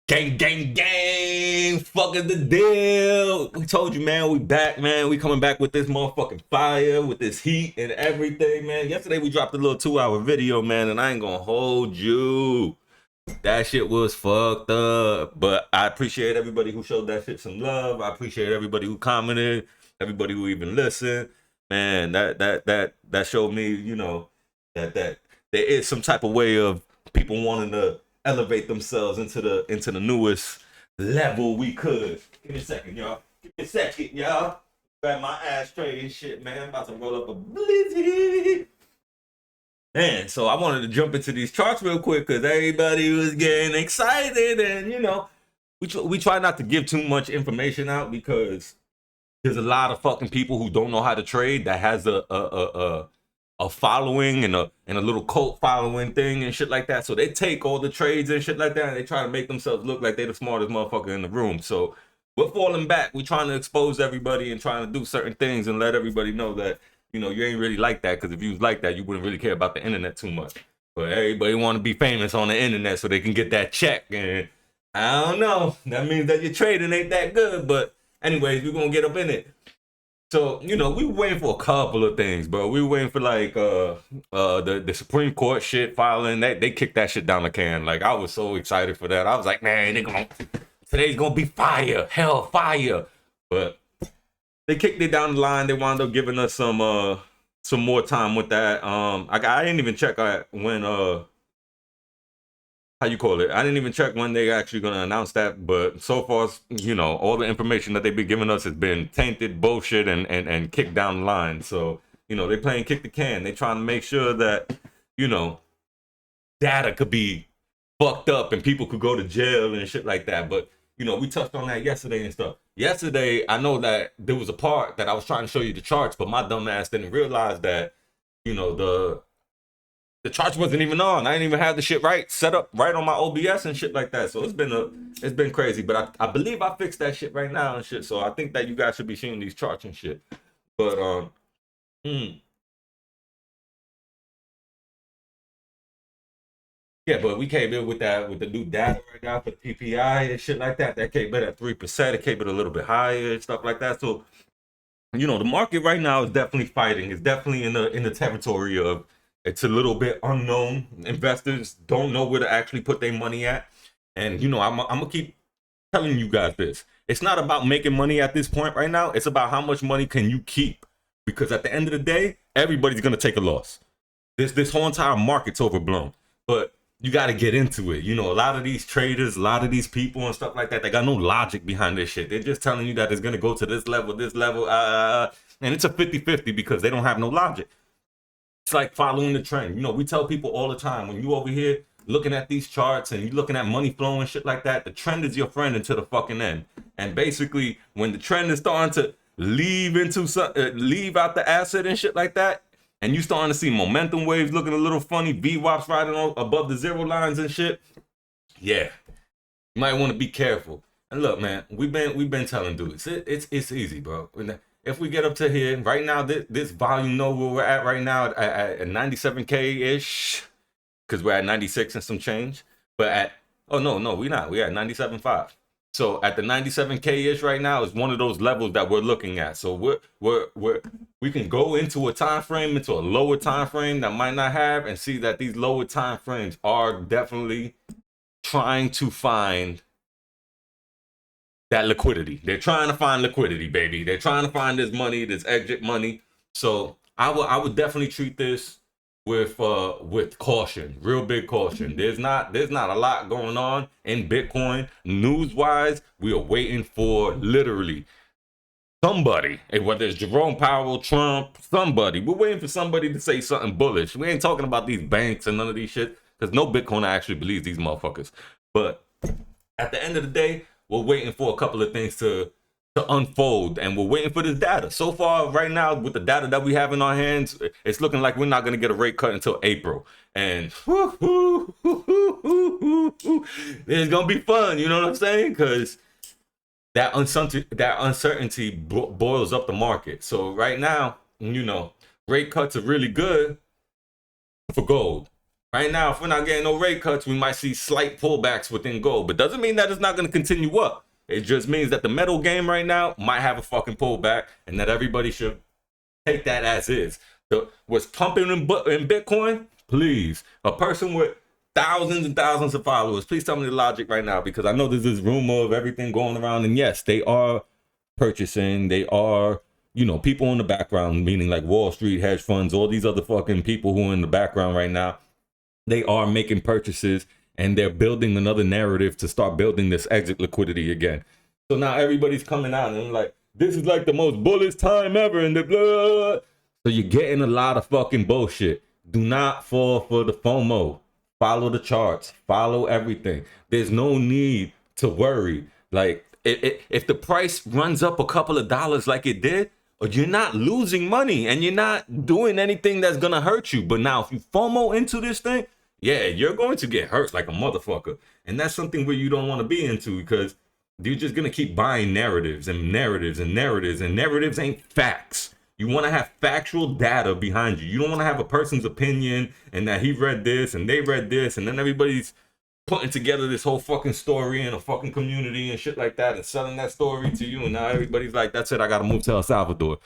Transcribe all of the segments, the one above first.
Gang, gang, gang. Fuck is the deal? We told you, man. We back, man. We coming back with this motherfucking fire, with this heat and everything, man. Yesterday we dropped a little 2-hour video, man, and I ain't gonna hold you. That shit was fucked up. But I appreciate everybody who showed that shit some love. I appreciate everybody who commented, everybody who even listened. Man, that showed me, that there is some type of way of people wanting to elevate themselves into the newest level we could. Give me a second, y'all. Give me a second, y'all. Grab my ashtray and shit, man. I'm about to roll up a blizzy. Man, so I wanted to jump into these charts real quick because everybody was getting excited, and we try not to give too much information out because there's a lot of fucking people who don't know how to trade that has a following and a little cult following thing and shit like that. So they take all the trades and shit like that and they try to make themselves look like they're the smartest motherfucker in the room. So we're falling back. We're trying to expose everybody and trying to do certain things and let everybody know that, you ain't really like that, because if you was like that, you wouldn't really care about the internet too much. But everybody want to be famous on the internet so they can get that check. And I don't know. That means that your trading ain't that good. But anyways, we're going to get up in it. So, we were waiting for a couple of things, bro. We were waiting for like the Supreme Court shit filing. They kicked that shit down the can. Like, I was so excited for that. I was like, man, today's gonna be fire, hell fire. But they kicked it down the line. They wound up giving us some more time with that. I didn't even check when how you call it? I didn't even check when they actually gonna announce that, but so far, all the information that they've been giving us has been tainted bullshit and kicked down the line. So, they playing kick the can. They trying to make sure that, data could be fucked up and people could go to jail and shit like that. But, we touched on that yesterday and stuff. Yesterday, I know that there was a part that I was trying to show you the charts, but my dumb ass didn't realize that, the charts wasn't even on. I didn't even have the shit set up right on my OBS and shit like that. So it's been crazy. But I believe I fixed that shit right now and shit. So I think that you guys should be seeing these charts and shit. But yeah, but we came in with the new data right now for PPI and shit like that. That came in at 3%. It came in a little bit higher and stuff like that. So, the market right now is definitely fighting. It's definitely in the territory of, it's a little bit unknown. Investors don't know where to actually put their money at. And, I'm going to keep telling you guys this. It's not about making money at this point right now. It's about how much money can you keep. Because at the end of the day, everybody's going to take a loss. This whole entire market's overblown. But you got to get into it. A lot of these traders, a lot of these people and stuff like that, they got no logic behind this shit. They're just telling you that it's going to go to this level, and it's a 50-50 because they don't have no logic. It's like following the trend. We tell people all the time, when you over here looking at these charts and you looking at money flow and shit like that, the trend is your friend until the fucking end. And basically, when the trend is starting to leave out the asset and shit like that, and you starting to see momentum waves looking a little funny, VWAPs riding above the zero lines and shit, yeah, you might want to be careful. And look, man, we've been telling dudes, it's easy, bro. If we get up to here right now, this volume know where we're at right now at 97K ish, because we're at 96 and some change. But we're not. We're at 97.5. So at the 97K ish right now is one of those levels that we're looking at. So we can go into a time frame, into a lower time frame that might not have, and see that these lower time frames are definitely trying to find that liquidity. They're trying to find liquidity, baby. They're trying to find this money, this exit money. So I would definitely treat this with caution, real big caution. There's not a lot going on in Bitcoin news wise. We are waiting for literally somebody, whether it's Jerome Powell, Trump, somebody. We're waiting for somebody to say something bullish. We ain't talking about these banks and none of these shit, because no Bitcoiner actually believes these motherfuckers. But at the end of the day, we're waiting for a couple of things to unfold, and we're waiting for this data. So far, right now, with the data that we have in our hands, it's looking like we're not going to get a rate cut until April. And it's going to be fun, you know what I'm saying? Because that uncertainty boils up the market. So right now, rate cuts are really good for gold. Right now, if we're not getting no rate cuts, we might see slight pullbacks within gold, but doesn't mean that it's not going to continue up. It just means that the metal game right now might have a fucking pullback, and that everybody should take that as is. What's pumping in Bitcoin? Please, a person with thousands and thousands of followers, please tell me the logic right now, because I know there's this rumor of everything going around, and yes, they are purchasing, they are, you know, people in the background, meaning like Wall Street, hedge funds, all these other fucking people who are in the background right now. They are making purchases, and they're building another narrative to start building this exit liquidity again. So now everybody's coming out and like, this is like the most bullish time ever in the blah. So you're getting a lot of fucking bullshit. Do not fall for the FOMO. Follow the charts. Follow everything. There's no need to worry. Like, if the price runs up a couple of dollars like it did, you're not losing money and you're not doing anything that's gonna hurt you. But now if you FOMO into this thing, yeah, you're going to get hurt like a motherfucker. And that's something where you don't want to be into, because you're just gonna keep buying narratives and narratives and narratives, and narratives ain't facts. You want to have factual data behind you. You don't want to have a person's opinion and that he read this and they read this, and then everybody's putting together this whole fucking story in a fucking community and shit like that and selling that story to you, and now everybody's like, that's it, I gotta move to El Salvador.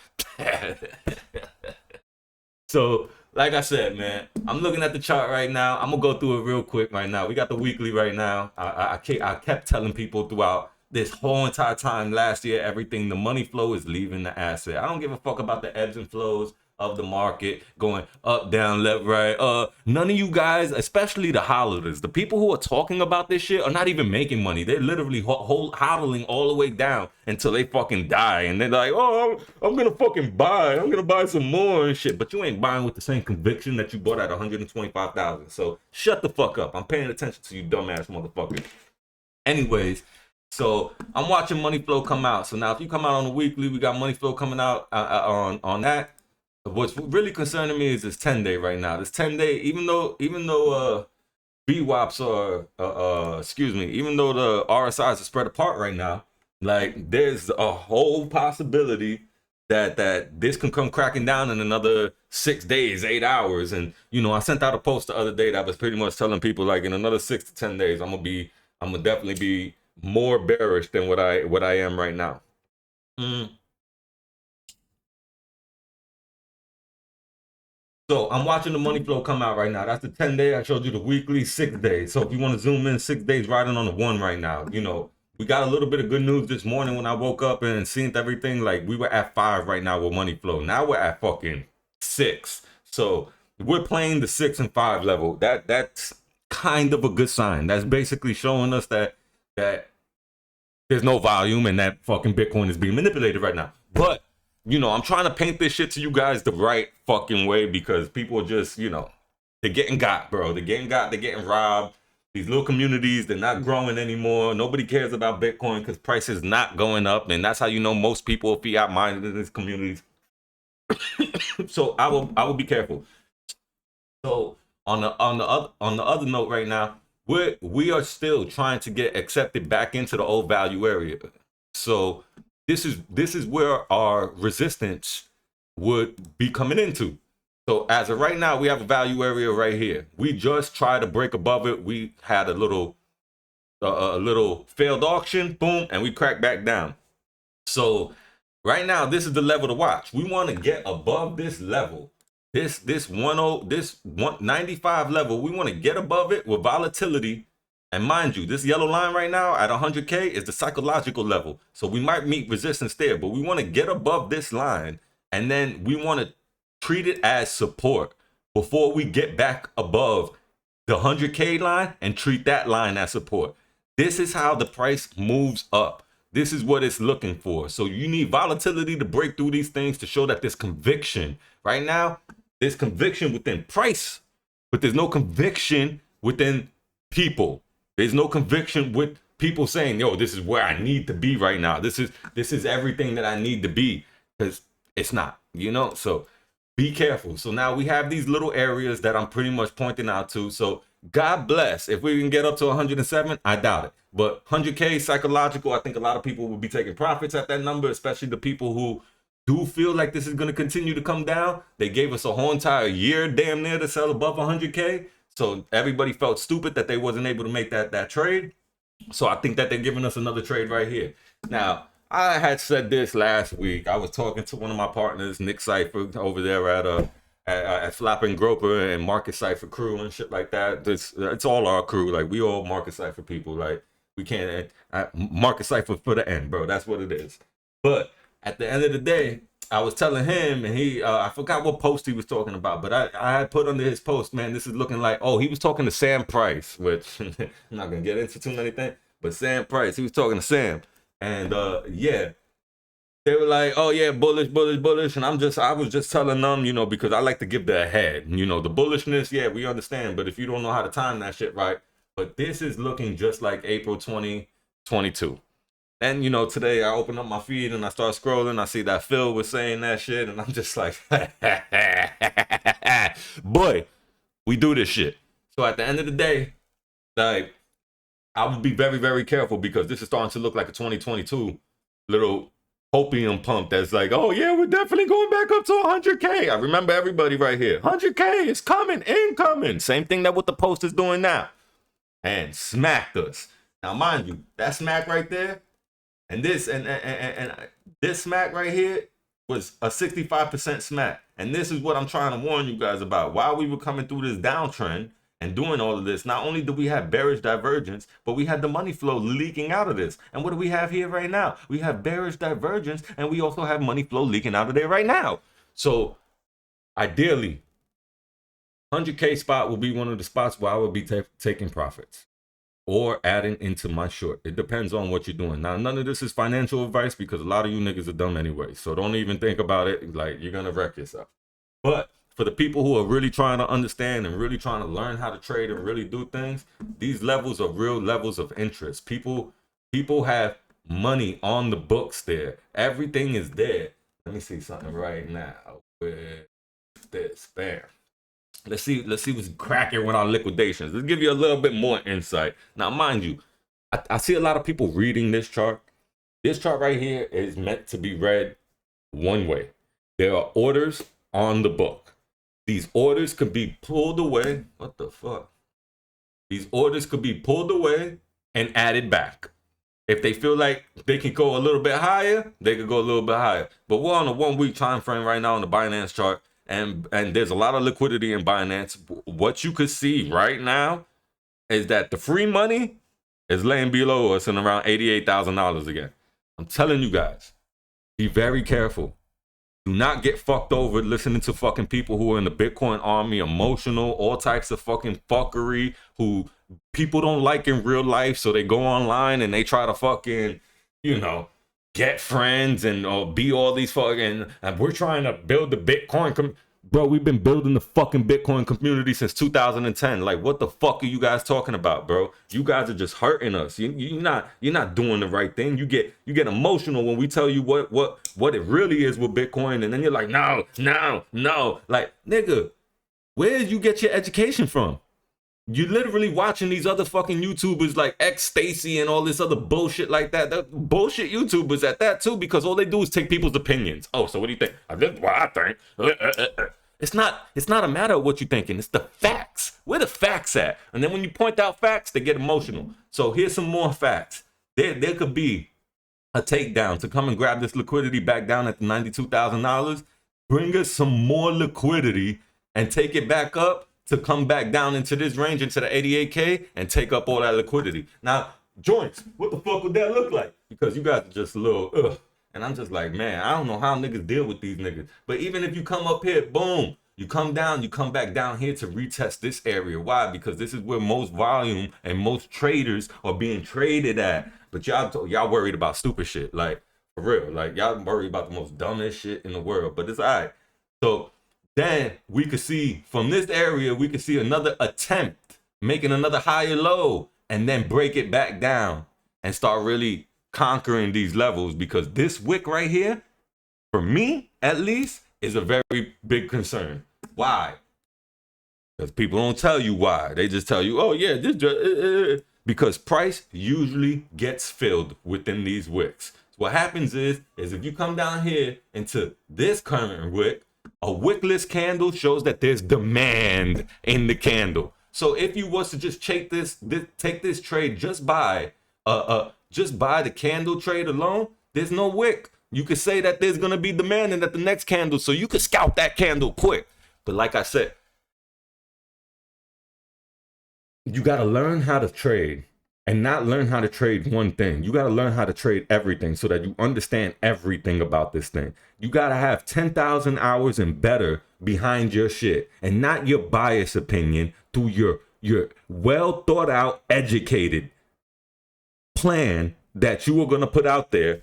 So like I said, man, I'm looking at the chart right now. I'm gonna go through it real quick right now. We got the weekly right now. I kept telling people throughout this whole entire time last year, everything, the money flow is leaving the asset. I don't give a fuck about the ebbs and flows of the market going up, down, left, right. None of you guys, especially the hodlers, the people who are talking about this shit, are not even making money. They're literally hodling all the way down until they fucking die, and they're like, oh, I'm gonna fucking buy. I'm gonna buy some more and shit. But you ain't buying with the same conviction that you bought at 125,000. So shut the fuck up. I'm paying attention to you, dumbass motherfucker. Anyways. So I'm watching money flow come out. So now if you come out on the weekly, we got money flow coming out on that. What's really concerning me is this 10-day right now. This 10-day, even though VWAPs are even though the RSIs are spread apart right now, like there's a whole possibility that this can come cracking down in another 6 days, 8 hours. And you know, I sent out a post the other day that was pretty much telling people like in another 6 to 10 days, I'm gonna definitely be more bearish than what I am right now. So I'm watching the money flow come out right now. That's the 10-day. I showed you the weekly, 6 days. So if you want to zoom in, 6 days riding on the 1 right now. You know, we got a little bit of good news this morning when I woke up and seen everything. Like we were at 5 right now with money flow. Now we're at fucking 6. So we're playing the 6 and 5 level. That's kind of a good sign. That's basically showing us that there's no volume and that fucking Bitcoin is being manipulated right now. But you know, I'm trying to paint this shit to you guys the right fucking way, because people are just, you know, they're getting got, bro. They're getting robbed. These little communities, they're not growing anymore. Nobody cares about Bitcoin because price is not going up. And that's how you know most people are fiat minded in these communities. So I will be careful. So on the other note right now, we are still trying to get accepted back into the old value area. So this is where our resistance would be coming into. So as of right now, we have a value area right here. We just tried to break above it. We had a little failed auction, boom, and we cracked back down. So right now, this is the level to watch. We want to get above this level. This 195 level, we want to get above it with volatility. And mind you, this yellow line right now at 100K is the psychological level. So we might meet resistance there, but we want to get above this line, and then we want to treat it as support before we get back above the 100K line and treat that line as support. This is how the price moves up. This is what it's looking for. So you need volatility to break through these things to show that there's conviction. Right now, there's conviction within price, but there's no conviction within people. There's no conviction with people saying, yo, this is where I need to be right now. This is everything that I need to be, because it's not, you know? So be careful. So now we have these little areas that I'm pretty much pointing out to. So God bless. If we can get up to 107, I doubt it. But 100K psychological, I think a lot of people will be taking profits at that number, especially the people who do feel like this is going to continue to come down. They gave us a whole entire year damn near to sell above 100K. So everybody felt stupid that they wasn't able to make that trade. So I think that they're giving us another trade right here. Now, I had said this last week. I was talking to one of my partners, Nick Cypher, over there at Flap and Groper and Market Cypher crew and shit like that. It's all our crew. Like, we all Market Cypher people. Like, we can't Market Cypher for the end, bro. That's what it is. But at the end of the day, I was telling him, and he, I forgot what post he was talking about, but I had put under his post, man, this is looking like, oh, he was talking to Sam Price, which I'm not going to get into too many things, but Sam Price, he was talking to Sam. And yeah, they were like, oh yeah, bullish, bullish, bullish. And I was just telling them, you know, because I like to give the head, you know, the bullishness, yeah, we understand. But if you don't know how to time that shit right, but this is looking just like April 2022. And, you know, today I open up my feed and I start scrolling. I see that Phil was saying that shit. And I'm just like, boy, we do this shit. So at the end of the day, like, I would be very, very careful because this is starting to look like a 2022 little hopium pump that's like, oh, yeah, we're definitely going back up to 100K. I remember everybody right here. 100K is coming, incoming. Same thing that what the post is doing now. And smacked us. Now, mind you, that smack right there, and this this smack right here was a 65% smack. And this is what I'm trying to warn you guys about. While we were coming through this downtrend and doing all of this, not only do we have bearish divergence, but we had the money flow leaking out of this. And what do we have here right now? We have bearish divergence, and we also have money flow leaking out of there right now. So ideally, 100K spot will be one of the spots where I will be taking profits or adding into my short. It depends on what you're doing. Now, none of this is financial advice because a lot of you niggas are dumb anyway. So don't even think about it like you're gonna wreck yourself. But for the people who are really trying to understand and really trying to learn how to trade and really do things, these levels are real levels of interest. People have money on the books there. Everything is there. Let me see something right now. With this, bam. Let's see what's cracking with our liquidations. Let's give you a little bit more insight. Now, mind you, I see a lot of people reading this chart. This chart right here is meant to be read one way. There are orders on the book. These orders could be pulled away. What the fuck? These orders could be pulled away and added back. If they feel like they can go a little bit higher, they could go a little bit higher. But we're on a 1 week time frame right now on the Binance chart. And there's a lot of liquidity in Binance. What you could see right now is that the free money is laying below us and around $88,000 again. I'm telling you guys, be very careful. Do not get fucked over listening to fucking people who are in the Bitcoin army, emotional, all types of fucking fuckery, who people don't like in real life. So they go online and they try to fucking, you know, get friends and be all these fucking, and we're trying to build the Bitcoin bro, we've been building the fucking Bitcoin community since 2010. Like, what the fuck are you guys talking about, bro? You guys are just hurting us. You're not doing the right thing. You get emotional when we tell you what it really is with Bitcoin, and then you're like, no. Like, nigga, where did you get your education from? You're literally watching these other fucking YouTubers like X Stacy and all this other bullshit like that. The bullshit YouTubers at that too, because all they do is take people's opinions. Oh, so what do you think? This is what I think. It's not a matter of what you're thinking. It's the facts. Where the facts at? And then when you point out facts, they get emotional. So here's some more facts. There could be a takedown to come and grab this liquidity back down at the $92,000. Bring us some more liquidity and take it back up to come back down into this range, into the 88K, and take up all that liquidity. Now, joints, what the fuck would that look like? Because you guys are just a little, ugh. And I'm just like, man, I don't know how niggas deal with these niggas. But even if you come up here, boom, you come down, you come back down here to retest this area. Why? Because this is where most volume and most traders are being traded at. But y'all worried about stupid shit. Like, for real. Like, y'all worried about the most dumbest shit in the world. But it's all right. So then we could see from this area, we could see another attempt, making another higher low, and then break it back down and start really conquering these levels, because this wick right here, for me at least, is a very big concern. Why? Because people don't tell you why. They just tell you, oh yeah, this because price usually gets filled within these wicks. So what happens is if you come down here into this current wick, a wickless candle shows that there's demand in the candle. So if you was to just take this trade just by the candle trade alone, there's no wick. You could say that there's gonna be demand at the next candle, so you could scalp that candle quick. But like I said, you gotta learn how to trade. And not learn how to trade one thing. You got to learn how to trade everything so that you understand everything about this thing. You got to have 10,000 hours and better behind your shit, and not your biased opinion through your well thought out, educated plan that you are going to put out there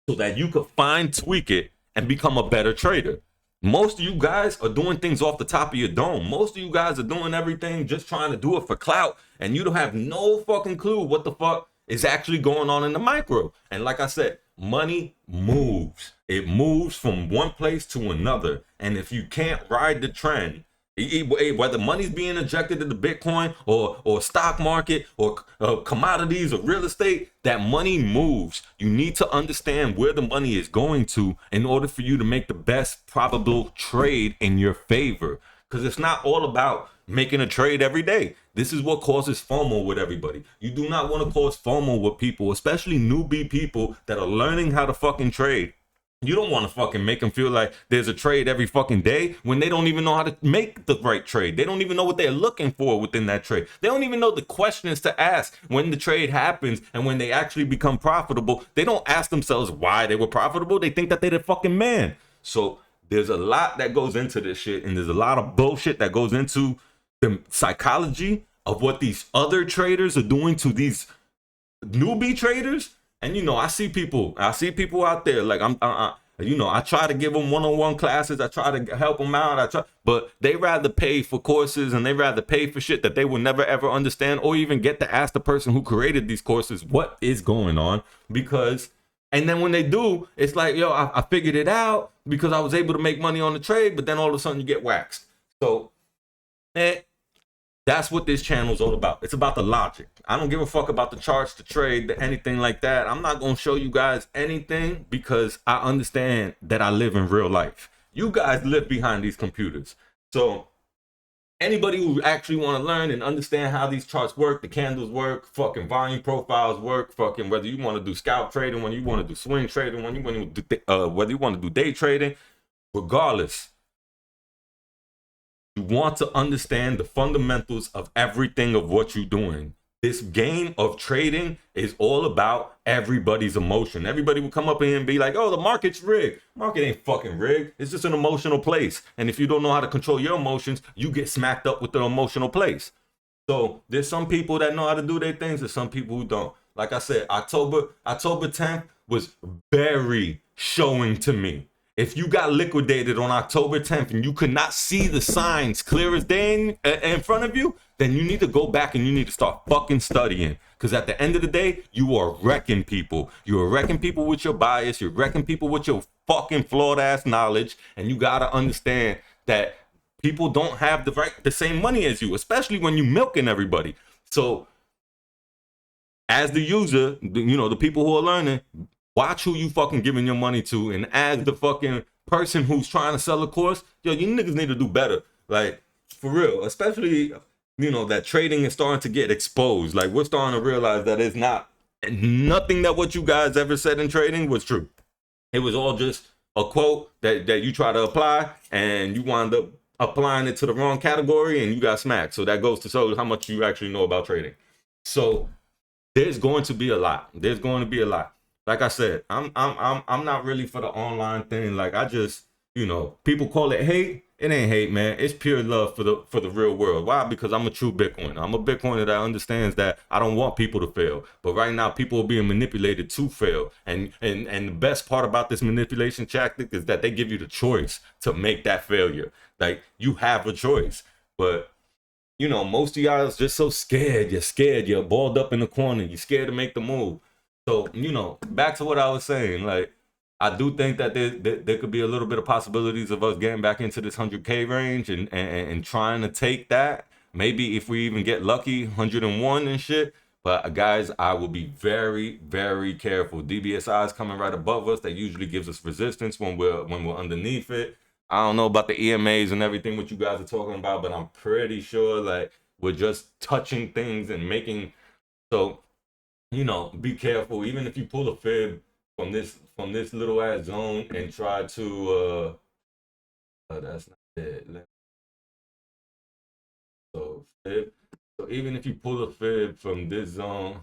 so that you could fine tweak it and become a better trader. Most of you guys are doing things off the top of your dome. Most of you guys are doing everything just trying to do it for clout, and you don't have no fucking clue what the fuck is actually going on in the micro. And like I said, money moves. It moves from one place to another. And if you can't ride the trend, whether money's being injected into Bitcoin or stock market or commodities or real estate, that money moves. You need to understand where the money is going to in order for you to make the best probable trade in your favor. Because it's not all about making a trade every day. This is what causes FOMO with everybody. You do not want to cause FOMO with people, especially newbie people that are learning how to fucking trade. You don't want to fucking make them feel like there's a trade every fucking day when they don't even know how to make the right trade. They don't even know what they're looking for within that trade. They don't even know the questions to ask when the trade happens and when they actually become profitable. They don't ask themselves why they were profitable. They think that they're the fucking man. So there's a lot that goes into this shit, and there's a lot of bullshit that goes into the psychology of what these other traders are doing to these newbie traders. And you know, I see people out there like I try to give them one-on-one classes. I try to help them out. But they rather pay for courses, and they rather pay for shit that they will never ever understand, or even get to ask the person who created these courses what is going on. And then when they do, it's like, yo, I figured it out because I was able to make money on the trade, but then all of a sudden you get waxed. So, that's what this channel is all about. It's about the logic. I don't give a fuck about the charts, the trade, anything like that. I'm not going to show you guys anything because I understand that I live in real life. You guys live behind these computers. So anybody who actually want to learn and understand how these charts work, the candles work, fucking volume profiles work, fucking whether you want to do scalp trading, when you want to do swing trading, when you want to do, whether you want to do day trading, regardless, you want to understand the fundamentals of everything of what you're doing. This game of trading is all about everybody's emotion. Everybody will come up in here and be like, oh, the market's rigged. Market ain't fucking rigged. It's just an emotional place. And if you don't know how to control your emotions, you get smacked up with the emotional place. So there's some people that know how to do their things, and some people who don't. Like I said, October 10th was very showing to me. If you got liquidated on October 10th and you could not see the signs clear as day in front of you, then you need to go back and you need to start fucking studying. Because at the end of the day, you are wrecking people. You are wrecking people with your bias. You're wrecking people with your fucking flawed ass knowledge. And you got to understand that people don't have the same money as you, especially when you milking everybody. So as the user, the people who are learning, watch who you fucking giving your money to, and as the fucking person who's trying to sell a course, yo, you niggas need to do better. Like, for real, especially, that trading is starting to get exposed. Like, we're starting to realize that it's nothing that what you guys ever said in trading was true. It was all just a quote that you try to apply, and you wind up applying it to the wrong category, and you got smacked. So that goes to show how much you actually know about trading. So there's going to be a lot. Like I said, I'm not really for the online thing. Like, I just, people call it hate. It ain't hate, man. It's pure love for the real world. Why? Because I'm a true Bitcoiner. I'm a Bitcoiner that understands that I don't want people to fail. But right now, people are being manipulated to fail. And the best part about this manipulation tactic is that they give you the choice to make that failure. Like, you have a choice. But most of y'all is just so scared. You're scared. You're balled up in the corner. You're scared to make the move. So, back to what I was saying, like, I do think that there could be a little bit of possibilities of us getting back into this 100K range and trying to take that. Maybe if we even get lucky, 101 and shit. But guys, I will be very, very careful. DBSI is coming right above us. That usually gives us resistance when we're underneath it. I don't know about the EMAs and everything what you guys are talking about, but I'm pretty sure like we're just touching things and making. So, you know, be careful. Even if you pull a fib from this little ass zone and try to that's not it. So fib. So even if you pull a fib from this zone,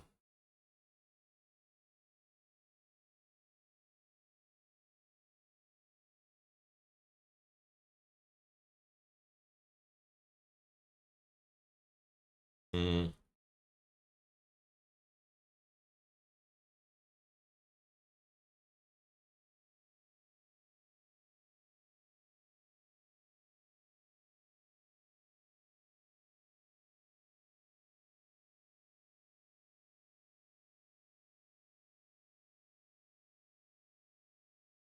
mm,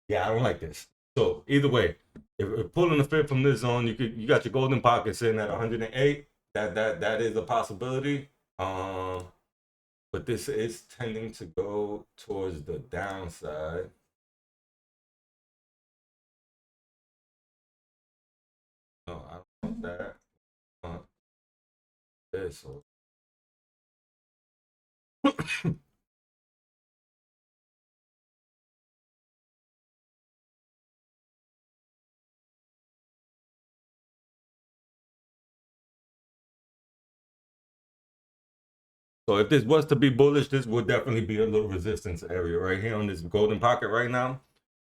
yeah, I don't like this. So either way, if pulling a fib from this zone, you got your golden pocket sitting at 108. That is a possibility. But this is tending to go towards the downside. No, I don't want that. I want this. So So if this was to be bullish, this would definitely be a little resistance area right here on this golden pocket right now.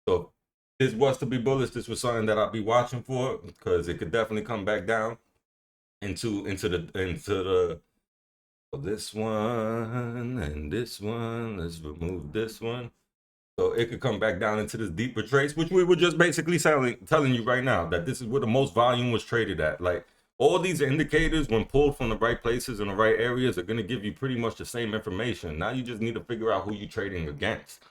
So if this was to be bullish, this was something that I'll be watching for because it could definitely come back down into the this one and this one. Let's remove this one. So it could come back down into this deeper trace, which we were just basically telling you right now that this is where the most volume was traded at. Like all these indicators, when pulled from the right places in the right areas, are going to give you pretty much the same information. Now you just need to figure out who you're trading against.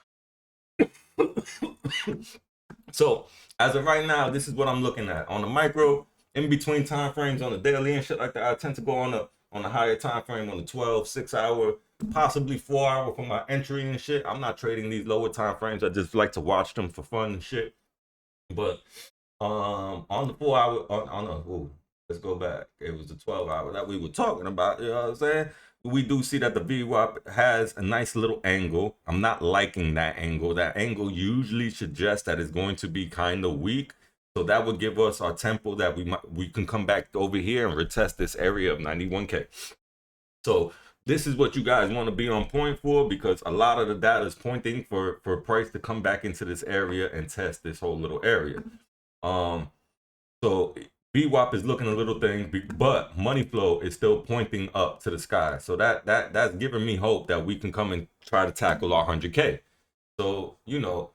So as of right now, this is what I'm looking at on the micro, in between time frames, on the daily and shit like that. I tend to go on the higher time frame, on the 12, 6 hour, possibly 4 hour for my entry and shit. I'm not trading these lower time frames. I just like to watch them for fun and shit. But on the 4 hour, let's go back. It was the 12 hour that we were talking about. You know what I'm saying? We do see that the VWAP has a nice little angle. I'm not liking that angle. That angle usually suggests that it's going to be kind of weak. So that would give us our tempo that we can come back over here and retest this area of 91K. So this is what you guys want to be on point for, because a lot of the data is pointing for price to come back into this area and test this whole little area. So VWAP is looking a little thing, but money flow is still pointing up to the sky. So that's giving me hope that we can come and try to tackle our 100K. So you know,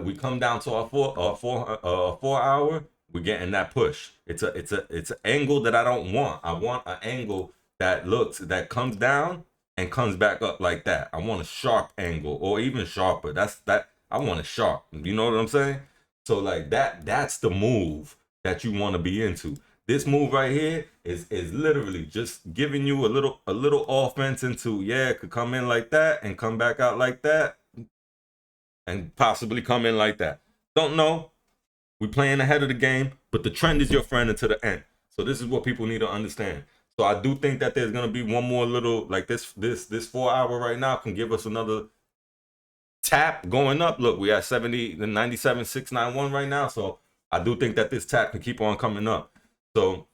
we come down to our 4 hour. We're getting that push. It's an angle that I don't want. I want an angle that comes down and comes back up like that. I want a sharp angle, or even sharper. I want a sharp. You know what I'm saying? So like that's the move that you want to be into. This move right here is literally just giving you a little offense into, yeah, it could come in like that and come back out like that and possibly come in like that. Don't know. We playing ahead of the game, but the trend is your friend until the end. So this is what people need to understand. So I do think that there's gonna be one more little, like this 4 hour right now can give us another tap going up. Look, we at 70 the 97,691 right now. So I do think that this tap can keep on coming up. So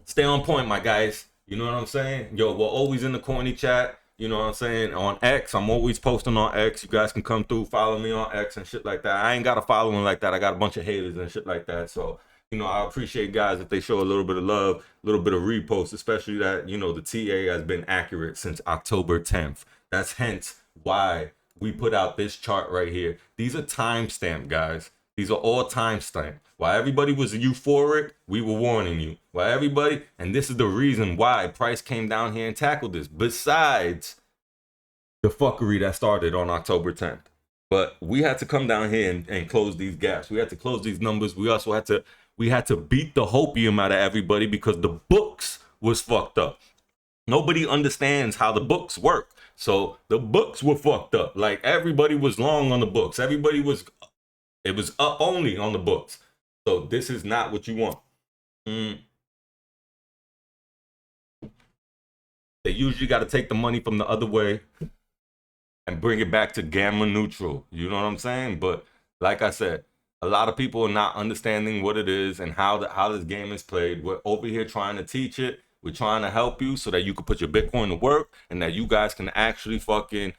stay on point, my guys. You know what I'm saying? Yo, we're always in the Corny Chat. You know what I'm saying? On X, I'm always posting on X. You guys can come through, follow me on X and shit like that. I ain't got a following like that. I got a bunch of haters and shit like that. So, you know, I appreciate guys if they show a little bit of love, a little bit of repost, especially that, you know, the TA has been accurate since October 10th. That's hence why we put out this chart right here. These are timestamped, guys. These are all timestamped. While everybody was euphoric, we were warning you. While everybody, and this is the reason why price came down here and tackled this, besides the fuckery that started on October 10th. But we had to come down here and close these gaps. We had to close these numbers. We also had to beat the hopium out of everybody because the books was fucked up. Nobody understands how the books work. So the books were fucked up. Like everybody was long on the books. It was up only on the books. So this is not what you want. They usually got to take the money from the other way and bring it back to gamma neutral. You know what I'm saying? But like I said, a lot of people are not understanding what it is and how this game is played. We're over here trying to teach it. We're trying to help you so that you can put your Bitcoin to work and that you guys can actually fucking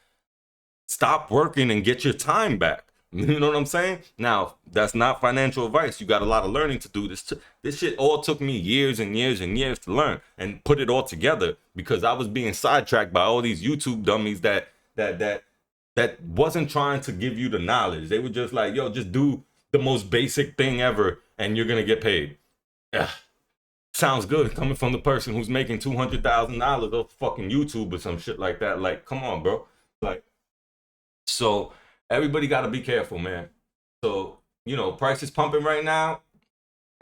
stop working and get your time back. You know what I'm saying? Now, that's not financial advice. You got a lot of learning to do. This shit all took me years and years and years to learn and put it all together because I was being sidetracked by all these YouTube dummies that wasn't trying to give you the knowledge. They were just like, yo, just do the most basic thing ever and you're gonna get paid. Ugh. Sounds good coming from the person who's making $200,000 off fucking YouTube or some shit like that. Like, come on, bro. Like, so everybody got to be careful, man. So, you know, price is pumping right now.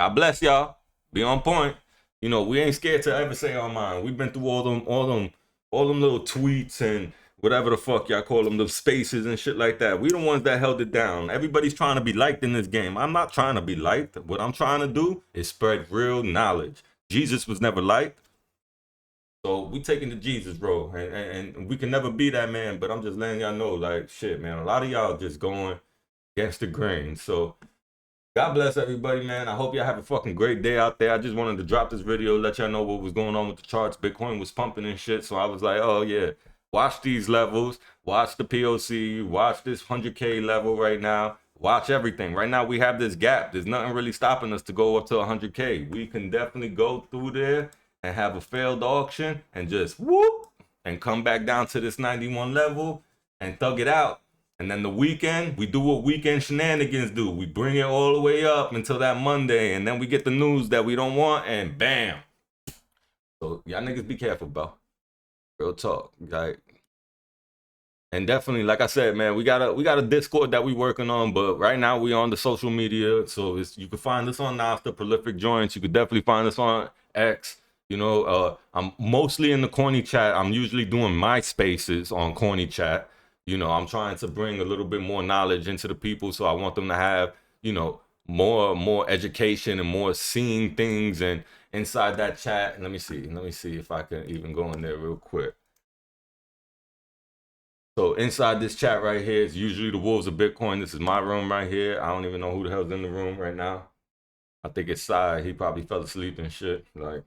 God bless y'all. Be on point. You know, we ain't scared to ever say our mind. We've been through all them little tweets and whatever the fuck y'all call them, the spaces and shit like that. We the ones that held it down. Everybody's trying to be liked in this game. I'm not trying to be liked. What I'm trying to do is spread real knowledge. Jesus was never liked. So we taking the Jesus road, and we can never be that man, but I'm just letting y'all know, like, shit, man, a lot of y'all just going against the grain. So God bless everybody, man. I hope y'all have a fucking great day out there. I just wanted to drop this video, let y'all know what was going on with the charts. Bitcoin was pumping and shit, so I was like, oh yeah, watch these levels, watch the POC, watch this 100K level right now, watch everything. Right now we have this gap. There's nothing really stopping us to go up to 100K. We can definitely go through there and have a failed auction and just whoop and come back down to this 91 level and thug it out. And then the weekend, we do what weekend shenanigans do. We bring it all the way up until that Monday, and then we get the news that we don't want, and bam. So y'all niggas be careful, bro. Real talk, like. And definitely, like I said, man, we got a Discord that we working on, but right now we on the social media, so you can find us on Nostr, Prolific Joints. You could definitely find us on X. You know, I'm mostly in the Corny Chat. I'm usually doing my spaces on Corny Chat. You know, I'm trying to bring a little bit more knowledge into the people, so I want them to have, you know, more education and more seeing things and inside that chat. And let me see if I can even go in there real quick. So inside this chat right here is usually the Wolves of Bitcoin. This is my room right here. I don't even know who the hell's in the room right now. I think it's Sai. He probably fell asleep and shit. Like,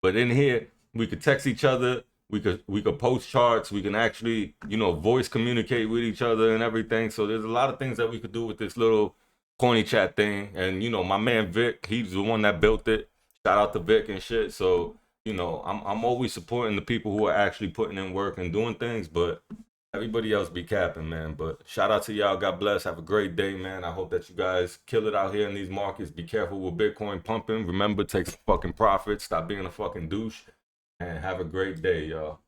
But in here, we could text each other. We could post charts. We can actually, you know, voice communicate with each other and everything. So there's a lot of things that we could do with this little Corny Chat thing. And, you know, my man Vic, he's the one that built it. Shout out to Vic and shit. So, you know, I'm always supporting the people who are actually putting in work and doing things, but everybody else be capping, man. But shout out to y'all. God bless. Have a great day, man. I hope that you guys kill it out here in these markets. Be careful with Bitcoin pumping. Remember, take some fucking profits. Stop being a fucking douche. And have a great day, y'all.